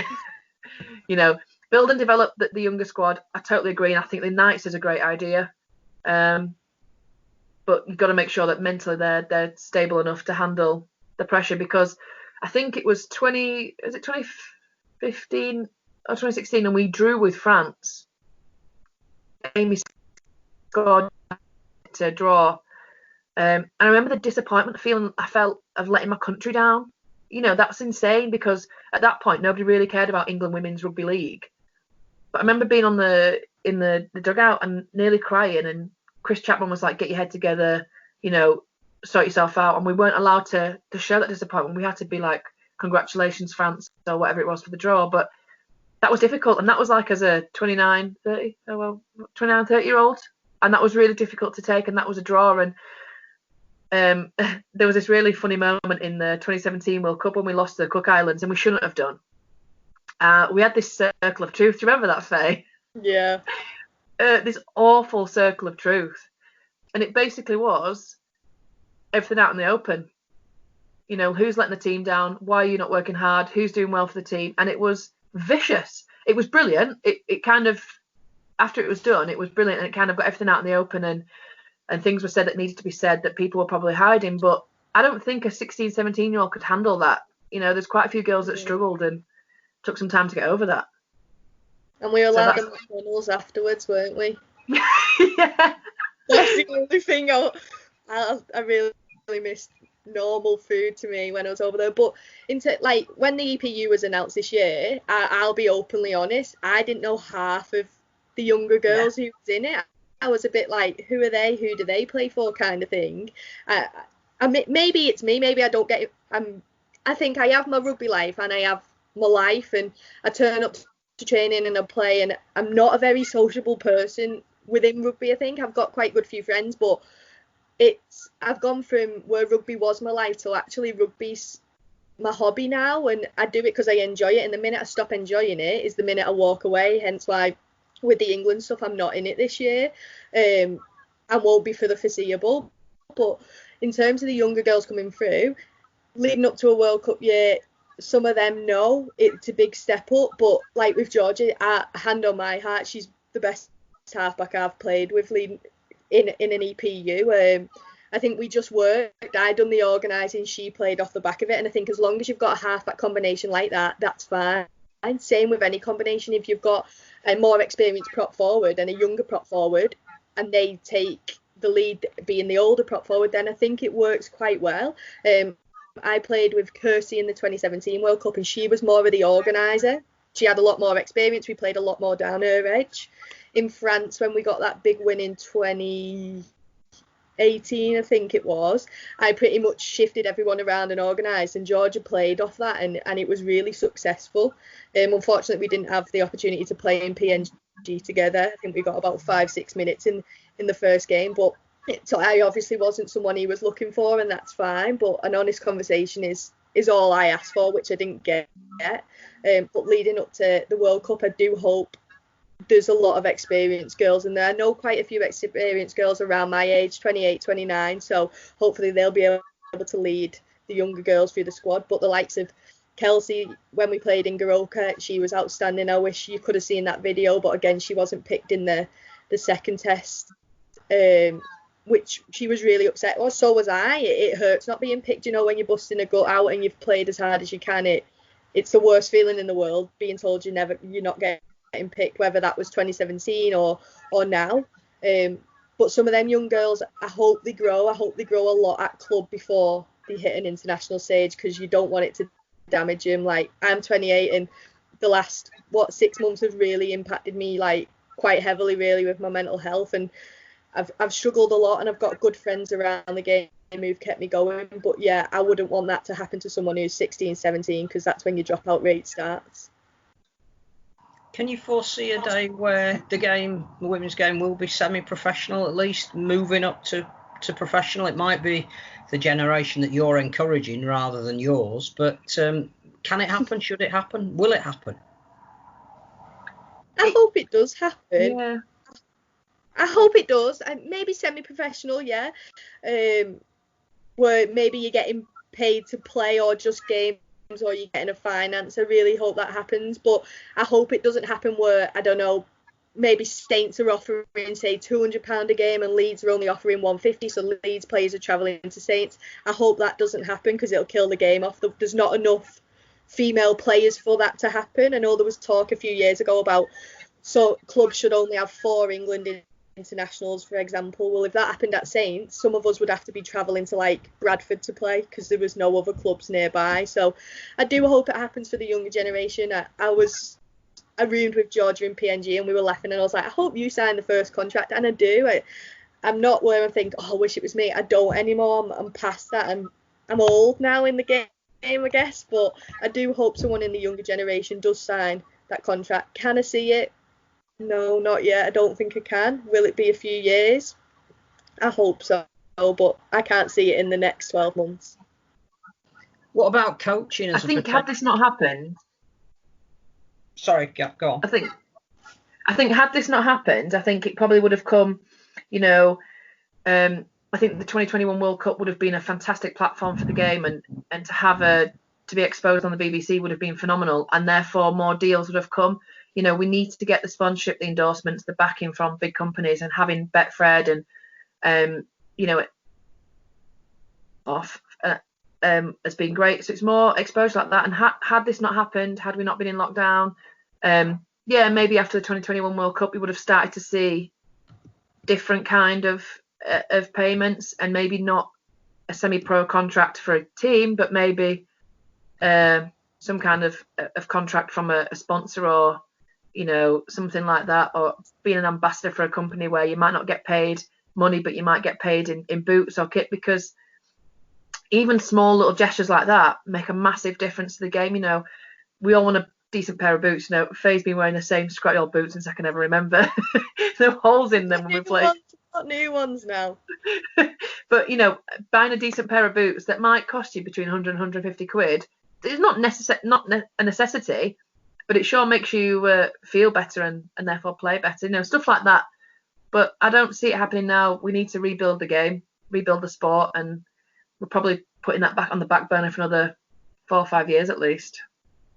you know, build and develop the younger squad. I totally agree, and I think the Knights is a great idea. But you've got to make sure that mentally they're stable enough to handle the pressure, because I think it was 2015 or 2016, and we drew with France. Amy scored to draw. And I remember the disappointment feeling I felt of letting my country down. You know, that's insane, because at that point nobody really cared about England Women's Rugby League. But I remember being in the dugout and nearly crying, and Chris Chapman was like, get your head together, you know, sort yourself out. And we weren't allowed to show that disappointment. We had to be like, congratulations, France, or whatever it was for the draw. But that was difficult. And that was like as a 29, 30-year-old. And that was really difficult to take. And that was a draw. And there was this really funny moment in the 2017 World Cup when we lost to the Cook Islands, and we shouldn't have done. We had this circle of truth. Do you remember that, Faye? Yeah. This awful circle of truth. And it basically was everything out in the open. You know, who's letting the team down? Why are you not working hard? Who's doing well for the team? And it was vicious. It was brilliant. It kind of, after it was done, it was brilliant, and it kind of got everything out in the open, and things were said that needed to be said that people were probably hiding. But I don't think a 16, 17-year-old could handle that. You know, there's quite a few girls that struggled and took some time to get over that. And we allowed them McDonald's afterwards, weren't we? Yeah. That's the only thing I really missed normal food to me when I was over there. But like when the EPU was announced this year, I'll be openly honest, I didn't know half of the younger girls who was in it. I was a bit like, who are they? Who do they play for? Kind of thing. Maybe it's me. Maybe I don't get it. I think I have my rugby life and I have my life, and I turn up to training and I play, and I'm not a very sociable person within rugby. I think I've got quite good few friends, but I've gone from where rugby was my life to actually rugby's my hobby now, and I do it because I enjoy it, and the minute I stop enjoying it is the minute I walk away. Hence why with the England stuff I'm not in it this year, and won't be for the foreseeable. But in terms of the younger girls coming through, leading up to a World Cup year, some of them know it's a big step up, but like with Georgia, hand on my heart, she's the best halfback I've played with leading in an EPU. I think we just worked. I done the organising, she played off the back of it, and I think as long as you've got a halfback combination like that, that's fine. And same with any combination. If you've got a more experienced prop forward and a younger prop forward, and they take the lead being the older prop forward, then I think it works quite well. I played with Kirsty in the 2017 World Cup, and she was more of the organiser. She had a lot more experience. We played a lot more down her edge. In France, when we got that big win in 2018, I think it was, I pretty much shifted everyone around and organised, and Georgia played off that, and it was really successful. Unfortunately, we didn't have the opportunity to play in PNG together. I think we got about 5-6 minutes in the first game, but so I obviously wasn't someone he was looking for, and that's fine. But an honest conversation is is all I asked for, which I didn't get. But leading up to the World Cup, I do hope there's a lot of experienced girls in there. I know quite a few experienced girls around my age, 28, 29, so hopefully they'll be able to lead the younger girls through the squad. But the likes of Kelsey, when we played in Goroka, she was outstanding. I wish you could have seen that video, but again, she wasn't picked in the second test, which she was really upset. Or so was I. It hurts not being picked, when you're busting a gut out and you've played as hard as you can. It's the worst feeling in the world, being told you're not getting picked, whether that was 2017 or now. But some of them young girls, I hope they grow. I hope they grow a lot at club before they hit an international stage, because you don't want it to damage them. Like, I'm 28 and the last 6 months have really impacted me, like, quite heavily really with my mental health, and I've struggled a lot, and I've got good friends around the game who've kept me going. But yeah, I wouldn't want that to happen to someone who's 16, 17, because that's when your dropout rate starts. Can you foresee a day where the women's game will be semi-professional, at least moving up to professional? It might be the generation that you're encouraging rather than yours, but can it happen? Should it happen? Will it happen? I hope it does happen. Yeah. I hope it does. Maybe semi-professional, yeah. Where maybe you're getting paid to play, or just games, or you're getting a finance. I really hope that happens. But I hope it doesn't happen where, I don't know, maybe Saints are offering, say, £200 a game and Leeds are only offering £150, so Leeds players are travelling to Saints. I hope that doesn't happen, because it'll kill the game off. There's not enough female players for that to happen. I know there was talk a few years ago about, so clubs should only have 4 England internationals, for example. Well, if that happened at Saints, some of us would have to be travelling to, like, Bradford to play, because there was no other clubs nearby. So I do hope it happens for the younger generation. I roomed with Georgia in PNG and we were laughing, and I was like, I hope you sign the first contract. And I do. I'm not where I think, I wish it was me. I don't anymore. I'm past that. I'm old now in the game, I guess. But I do hope someone in the younger generation does sign that contract. Can I see it? No, not yet. I don't think I can. Will it be a few years? I hope so, but I can't see it in the next 12 months. What about coaching? I think had this not happened... Sorry, go on. I think had this not happened, I think it probably would have come, I think the 2021 World Cup would have been a fantastic platform for the game, and to be exposed on the BBC would have been phenomenal, and therefore more deals would have come. We need to get the sponsorship, the endorsements, the backing from big companies, and having Betfred and has been great. So it's more exposure like that. And had this not happened, had we not been in lockdown, maybe after the 2021 World Cup we would have started to see different kind of payments, and maybe not a semi-pro contract for a team, but maybe some kind of contract from a sponsor, or something like that, or being an ambassador for a company where you might not get paid money, but you might get paid in boots or kit, because even small little gestures like that make a massive difference to the game. We all want a decent pair of boots. Faye's been wearing the same scratchy old boots since I can ever remember. No holes in them when we play. Got new ones now. But buying a decent pair of boots that might cost you between 100 and 150 quid is not a necessity, but it sure makes you feel better and therefore play better. Stuff like that. But I don't see it happening now. We need to rebuild the game, rebuild the sport, and we're probably putting that back on the back burner for another 4 or 5 years at least.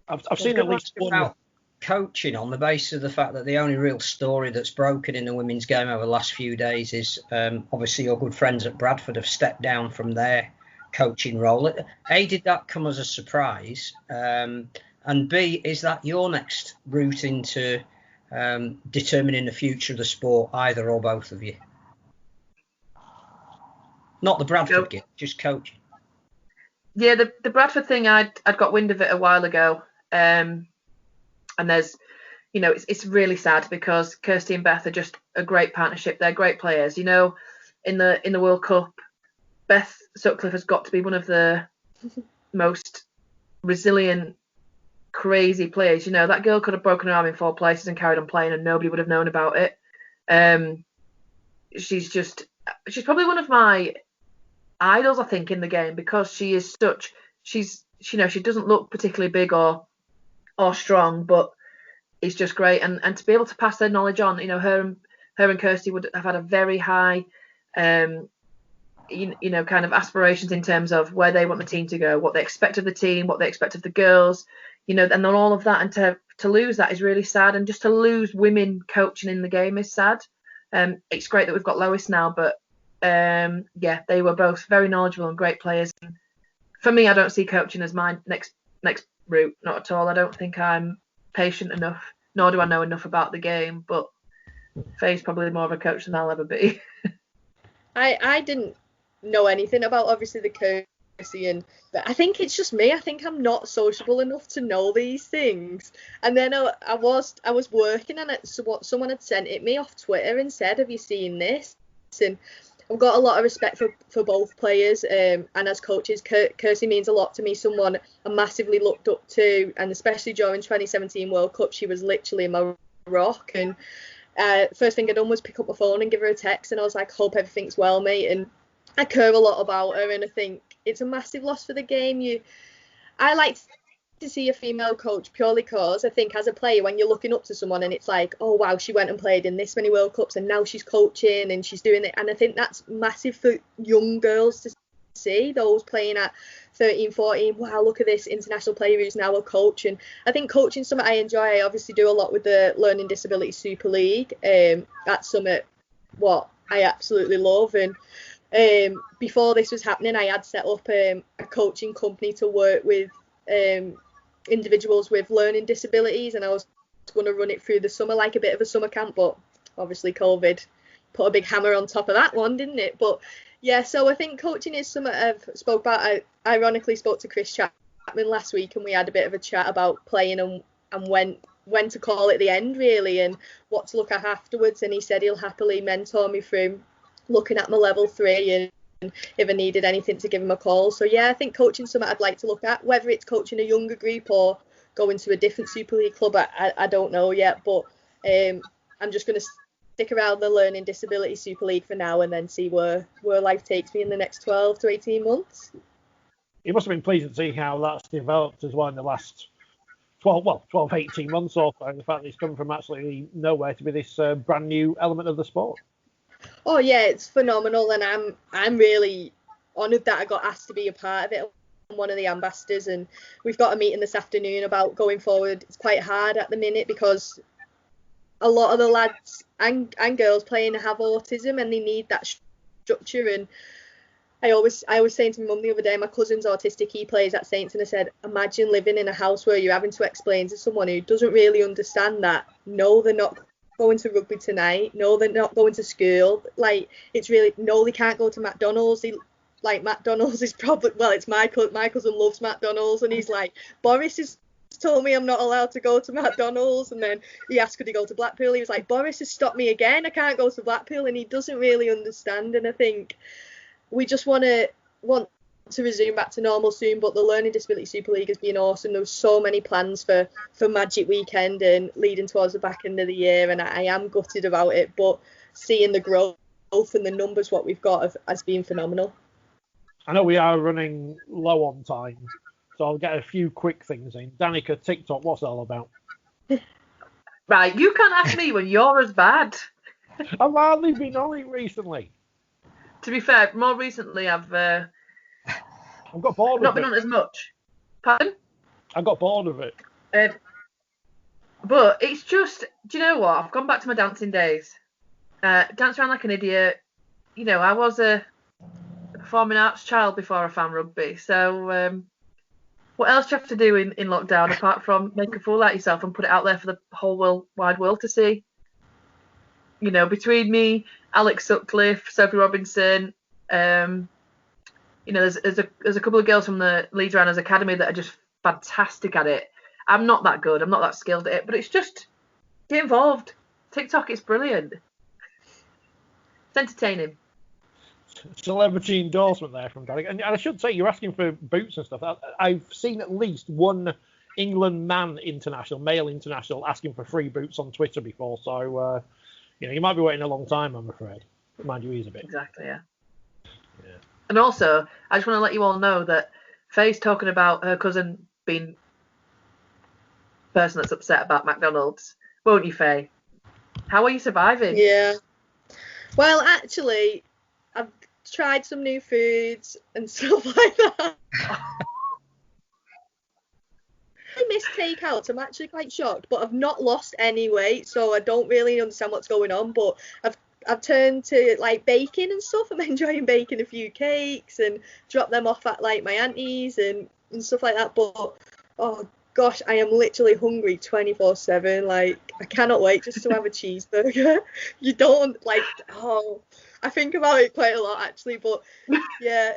I've seen at least one. About coaching, on the basis of the fact that the only real story that's broken in the women's game over the last few days is obviously your good friends at Bradford have stepped down from their coaching role. A, did that come as a surprise? And B, is that your next route into determining the future of the sport, either or both of you? Not the Bradford gig, just coaching. Yeah, the Bradford thing, I'd got wind of it a while ago. And there's, it's really sad, because Kirsty and Beth are just a great partnership. They're great players. In the World Cup, Beth Sutcliffe has got to be one of the most resilient, crazy players. That girl could have broken her arm in 4 places and carried on playing, and nobody would have known about it. She's probably one of my idols, I think, in the game, because she's she doesn't look particularly big or strong, but it's just great. And to be able to pass their knowledge on, her and Kirsty would have had a very high, kind of aspirations in terms of where they want the team to go, what they expect of the team, what they expect of the girls, and then all of that. And to lose that is really sad. And just to lose women coaching in the game is sad. It's great that we've got Lois now, but they were both very knowledgeable and great players. And for me, I don't see coaching as my next route, not at all. I don't think I'm patient enough, nor do I know enough about the game. But Faye's probably more of a coach than I'll ever be. I didn't know anything about obviously the Kirsty, but I think it's just me. I think I'm not sociable enough to know these things. And then I was working on it, so what someone had sent it me off Twitter and said, "Have you seen this?" And I've got a lot of respect for both players, and as coaches, Kirsty means a lot to me. Someone I massively looked up to, and especially during 2017 World Cup, she was literally my rock. And first thing I done was pick up my phone and give her a text, and I was like, "Hope everything's well, mate." And I care a lot about her, and I think it's a massive loss for the game. I like to see a female coach purely because I think as a player, when you're looking up to someone and it's like, oh wow, she went and played in this many World Cups and now she's coaching and she's doing it, and I think that's massive for young girls to see, those playing at 13, 14. Wow, look at this international player who's now a coach. And I think coaching something I enjoy. I obviously do a lot with the Learning Disability Super League. That's something what I absolutely love. And before this was happening, I had set up a coaching company to work with individuals with learning disabilities, and I was going to run it through the summer, like a bit of a summer camp, but obviously COVID put a big hammer on top of that one, didn't it? But yeah, so I think coaching is something I've spoke about. I ironically spoke to Chris Chapman last week, and we had a bit of a chat about playing and when to call it the end, really, and what to look at afterwards. And he said he'll happily mentor me through looking at my level 3 and if I needed anything to give him a call. So yeah, I think coaching something I'd like to look at, whether it's coaching a younger group or going to a different Super League club, I don't know yet, but I'm just going to stick around the Learning Disability Super League for now and then see where life takes me in the next 12 to 18 months. It must have been pleasing to see how that's developed as well in the last 12, 18 months or so, the fact that it's come from absolutely nowhere to be this brand new element of the sport. Oh yeah, it's phenomenal, and I'm really honoured that I got asked to be a part of it. I'm one of the ambassadors, and we've got a meeting this afternoon about going forward. It's quite hard at the minute because a lot of the lads and girls playing have autism, and they need that structure. And I was saying to my mum the other day, my cousin's autistic, he plays at Saints, and I said, imagine living in a house where you're having to explain to someone who doesn't really understand that, no, they're not going to rugby tonight, no, they're not going to school, like, it's really, no, they can't go to McDonald's. McDonald's is probably, well, it's my cousin loves McDonald's, and he's like, Boris has told me I'm not allowed to go to McDonald's. And then he asked, could he go to Blackpool? He was like, Boris has stopped me again, I can't go to Blackpool. And he doesn't really understand. And I think we just want to resume back to normal soon, but the Learning Disability Super League has been awesome. There was so many plans for Magic Weekend and leading towards the back end of the year, and I am gutted about it, but seeing the growth and the numbers what we've got has been phenomenal. I know we are running low on time, so I'll get a few quick things in. Danika, TikTok, what's it all about? Right, you can't ask me when you're as bad. I've hardly been on it recently. To be fair, more recently I've got bored of it. Not been on it as much. Pardon? I got bored of it. But it's just, do you know what? I've gone back to my dancing days. Dance around like an idiot. I was a performing arts child before I found rugby. So what else do you have to do in lockdown apart from make a fool out of yourself and put it out there for the whole wide world to see? Between me, Alex Sutcliffe, Sophie Robinson, there's a couple of girls from the Leeds Runners Academy that are just fantastic at it. I'm not that good. I'm not that skilled at it, but it's just get involved. TikTok is brilliant. It's entertaining. Celebrity endorsement there from Danika. And I should say, you're asking for boots and stuff. I've seen at least one England male international, asking for free boots on Twitter before. So, you might be waiting a long time, I'm afraid. Mind you, he's a bit. Exactly, yeah. And also, I just want to let you all know that Faye's talking about her cousin being the person that's upset about McDonald's. Won't you, Faye? How are you surviving? Yeah. Well, actually, I've tried some new foods and stuff like that. I miss takeouts. I'm actually quite shocked, but I've not lost any weight, so I don't really understand what's going on. But I've turned to like baking and stuff. I'm enjoying baking a few cakes and drop them off at like my auntie's and stuff like that. But oh gosh, I am literally hungry 24/7. Like I cannot wait just to have a cheeseburger. You don't like I think about it quite a lot actually, but yeah,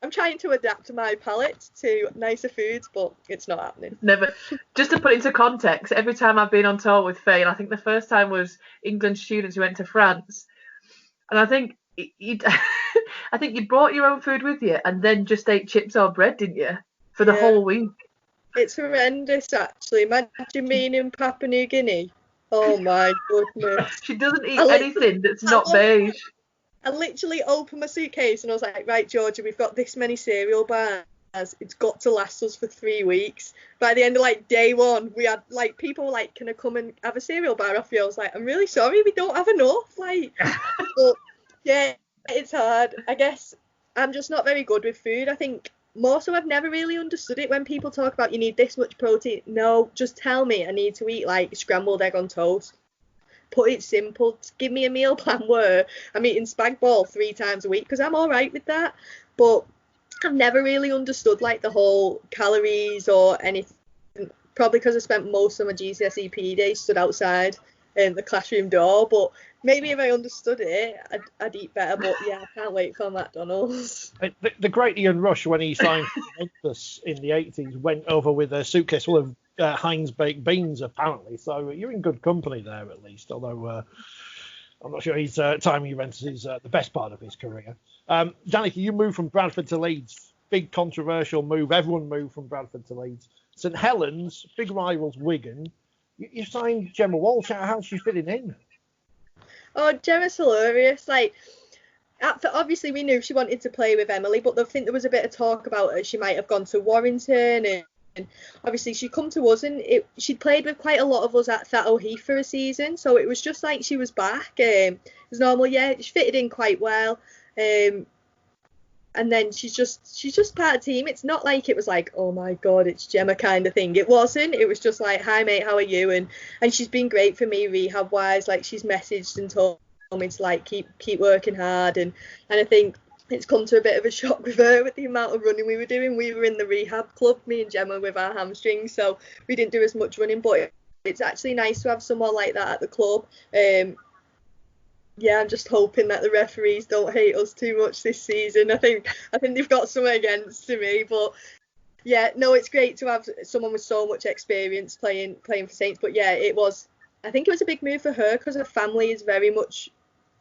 I'm trying to adapt my palate to nicer foods, but it's not happening. Never. Just to put into context, every time I've been on tour with Faye, and I think the first time was England students who went to France, and I think you brought your own food with you, and then just ate chips or bread, didn't you, for the whole week? It's horrendous, actually. Imagine being in Papua New Guinea. Oh my goodness. She doesn't eat anything that's not beige. I literally opened my suitcase and I was like, right, Georgia, we've got this many cereal bars. It's got to last us for 3 weeks. By the end of like day one, we had like people like, can I come and have a cereal bar off you? I was like, I'm really sorry, we don't have enough. Like, but yeah, it's hard. I guess I'm just not very good with food. I think more so I've never really understood it when people talk about you need this much protein. No, just tell me I need to eat like scrambled egg on toast. Put it simple. Give me a meal plan where I'm eating spag bol 3 times a week because I'm all right with that. But I've never really understood like the whole calories or anything. Probably because I spent most of my GCSE PE days stood outside the classroom door. But maybe if I understood it, I'd eat better. But yeah, I can't wait for McDonald's. The great Ian Rush, when he signed for Juventus in the 80s, went over with a suitcase full of Heinz baked beans, apparently. So you're in good company there, at least. Although I'm not sure his time in Juventus is the best part of his career. Danika, you moved from Bradford to Leeds. Big controversial move. Everyone moved from Bradford to Leeds. St Helens, big rivals Wigan. You signed Gemma Walsh. How's she fitting in? Oh, Gemma's hilarious. Like, obviously we knew she wanted to play with Emily, but I think there was a bit of talk about her. She might have gone to Warrington, and obviously she'd come to us, and she'd played with quite a lot of us at Thatto Heath for a season, so it was just like she was back. It was normal, yeah. She fitted in quite well. And then she's just part of the team. It's not like it was like, oh my god, it's Gemma kind of thing. It wasn't. It was just like, hi mate, how are you? And she's been great for me rehab wise. Like she's messaged and told me to like keep working hard. And I think it's come to a bit of a shock with her with the amount of running we were doing. We were in the rehab club, me and Gemma, with our hamstrings, so we didn't do as much running. But it's actually nice to have someone like that at the club. Yeah, I'm just hoping that the referees don't hate us too much this season. I think they've got something against me, but yeah, no, it's great to have someone with so much experience playing for Saints. But yeah, I think it was a big move for her because her family is very much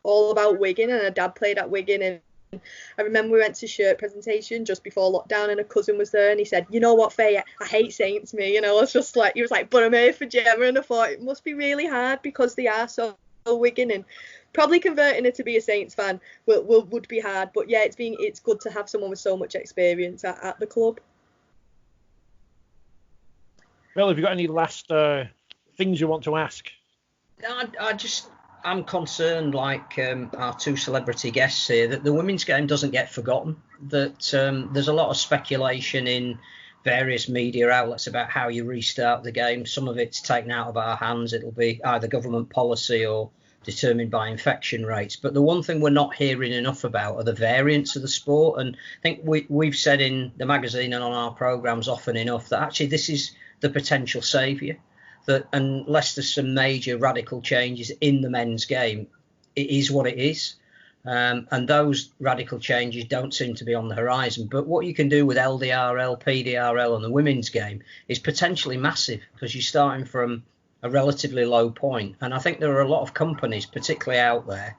all about Wigan, and her dad played at Wigan. And I remember we went to shirt presentation just before lockdown, and her cousin was there, and he said, you know what, Faye, I hate Saints, me. And I was just like, he was like, but I'm here for Gemma, and I thought it must be really hard because they are so Wigan, and probably converting her to be a Saints fan would be hard. But yeah, it's good to have someone with so much experience at the club. Well, have you got any last things you want to ask? I'm concerned, like our 2 celebrity guests here, that the women's game doesn't get forgotten. That there's a lot of speculation in various media outlets about how you restart the game. Some of it's taken out of our hands. It'll be either government policy or determined by infection rates. But the one thing we're not hearing enough about are the variants of the sport. And I think we've said in the magazine and on our programmes often enough that actually this is the potential saviour. That unless there's some major radical changes in the men's game, it is what it is. And those radical changes don't seem to be on the horizon. But what you can do with LDRL, PDRL and the women's game is potentially massive, because you're starting from a relatively low point. And I think there are a lot of companies, particularly out there,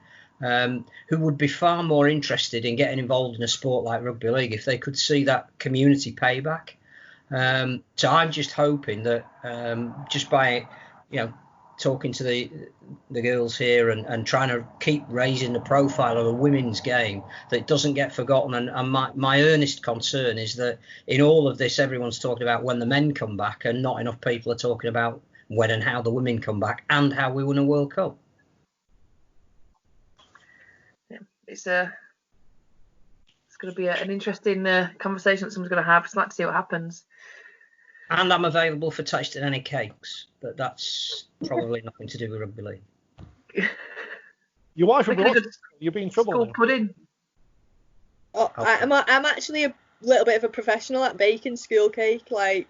who would be far more interested in getting involved in a sport like rugby league if they could see that community payback. So I'm just hoping that just by talking to the girls here and trying to keep raising the profile of the women's game, that it doesn't get forgotten. And my earnest concern is that in all of this, everyone's talking about when the men come back, and not enough people are talking about when and how the women come back and how we win a World Cup. Yeah, it's going to be an interesting conversation that someone's going to have. I'd like to see what happens. And I'm available for tasting any cakes, but that's probably nothing to do with rugby league. Your wife will be watching. You'll be in trouble. School pudding. Oh, okay. I'm actually a little bit of a professional at baking school cake. Like,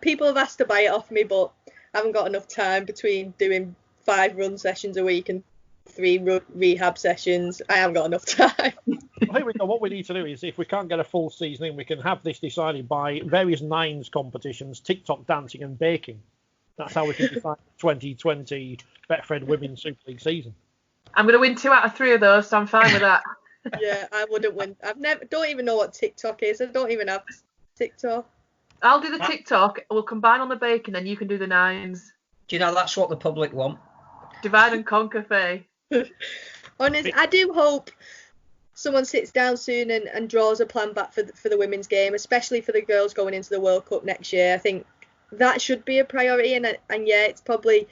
people have asked to buy it off me, but I haven't got enough time between doing 5 run sessions a week and 3 rehab sessions. I haven't got enough time. Well, here we go. What we need to do is, if we can't get a full season in, we can have this decided by various nines competitions, TikTok dancing and baking. That's how we can decide the 2020 Betfred Women's Super League season. I'm going to win 2 out of 3 of those, so I'm fine with that. Yeah, I wouldn't win. Don't even know what TikTok is. I don't even have TikTok. I'll do the TikTok. We'll combine on the baking, and you can do the nines. Do you know that's what the public want? Divide and conquer, Faye. Honestly, I do hope someone sits down soon and draws a plan back for the women's game, especially for the girls going into the World Cup next year. I think that should be a priority, and yeah, it's probably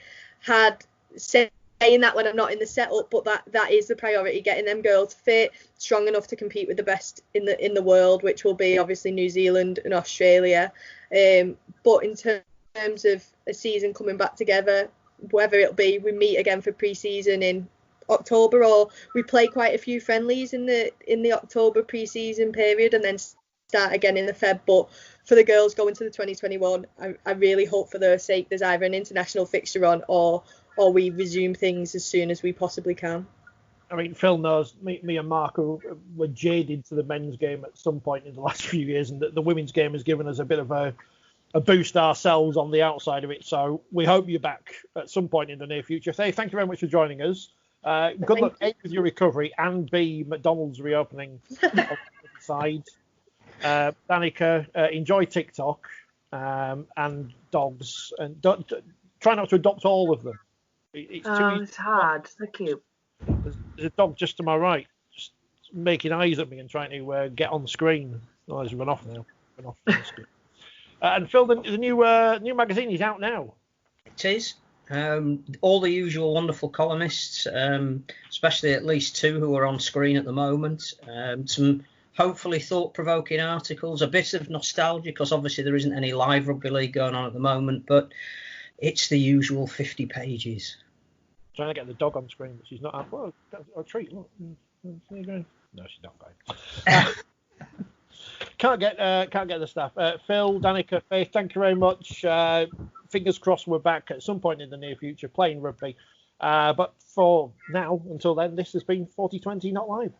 hard saying that when I'm not in the setup, but that is the priority, getting them girls fit, strong enough to compete with the best in the world, which will be obviously New Zealand and Australia. But in terms of a season coming back together, whether it'll be we meet again for pre-season in October, or we play quite a few friendlies in the October pre-season period and then start again in the Feb. But for the girls going to the 2021, I really hope for their sake there's either an international fixture on or we resume things as soon as we possibly can. I mean, Phil knows me and Mark were jaded to the men's game at some point in the last few years, and the women's game has given us a bit of a boost ourselves on the outside of it. So we hope you're back at some point in the near future. Faye, thank you very much for joining us. Good luck, A, with your recovery, and B, McDonald's reopening on the side. Danika, enjoy TikTok and dogs, and try not to adopt all of them. It's hard. They're cute. There's a dog just to my right, just making eyes at me and trying to get on the screen. Oh, he's run off now. And Phil, the new magazine is out now. It is. All the usual wonderful columnists, especially at least 2 who are on screen at the moment. Some hopefully thought-provoking articles, a bit of nostalgia, because obviously there isn't any live rugby league going on at the moment, but it's the usual 50 pages. Trying to get the dog on screen, but she's not. Well, a treat. Look, there you go. No, she's not going. Can't get the stuff. Phil, Danika, Faith, thank you very much. Fingers crossed we're back at some point in the near future playing rugby. But for now, until then, this has been 4020 Not Live.